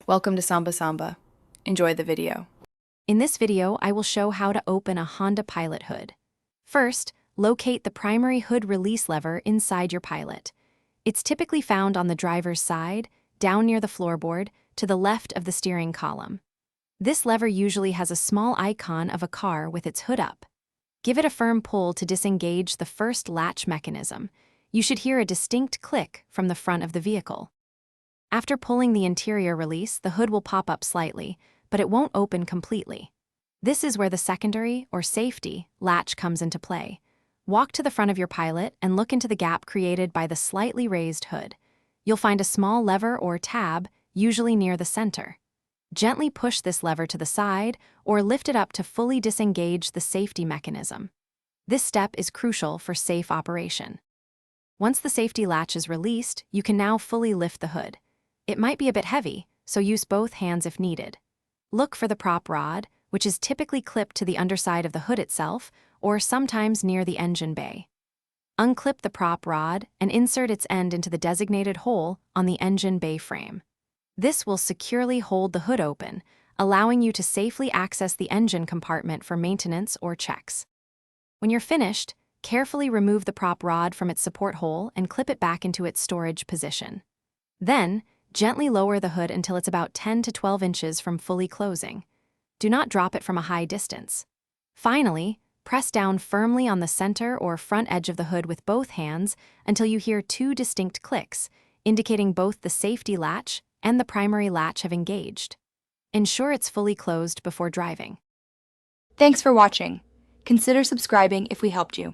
Welcome to Samba Samba. Enjoy the video. In this video, I will show how to open a Honda Pilot hood. First, locate the primary hood release lever inside your Pilot. It's typically found on the driver's side, down near the floorboard, to the left of the steering column. This lever usually has a small icon of a car with its hood up. Give it a firm pull to disengage the first latch mechanism. You should hear a distinct click from the front of the vehicle. After pulling the interior release, the hood will pop up slightly, but it won't open completely. This is where the secondary, or safety, latch comes into play. Walk to the front of your Pilot and look into the gap created by the slightly raised hood. You'll find a small lever or tab, usually near the center. Gently push this lever to the side or lift it up to fully disengage the safety mechanism. This step is crucial for safe operation. Once the safety latch is released, you can now fully lift the hood. It might be a bit heavy, so use both hands if needed. Look for the prop rod, which is typically clipped to the underside of the hood itself, or sometimes near the engine bay. Unclip the prop rod and insert its end into the designated hole on the engine bay frame. This will securely hold the hood open, allowing you to safely access the engine compartment for maintenance or checks. When you're finished, carefully remove the prop rod from its support hole and clip it back into its storage position. Then, gently lower the hood until it's about 10 to 12 inches from fully closing. Do not drop it from a high distance. Finally, press down firmly on the center or front edge of the hood with both hands until you hear two distinct clicks, indicating both the safety latch and the primary latch have engaged. Ensure it's fully closed before driving. Thanks for watching. Consider subscribing if we helped you.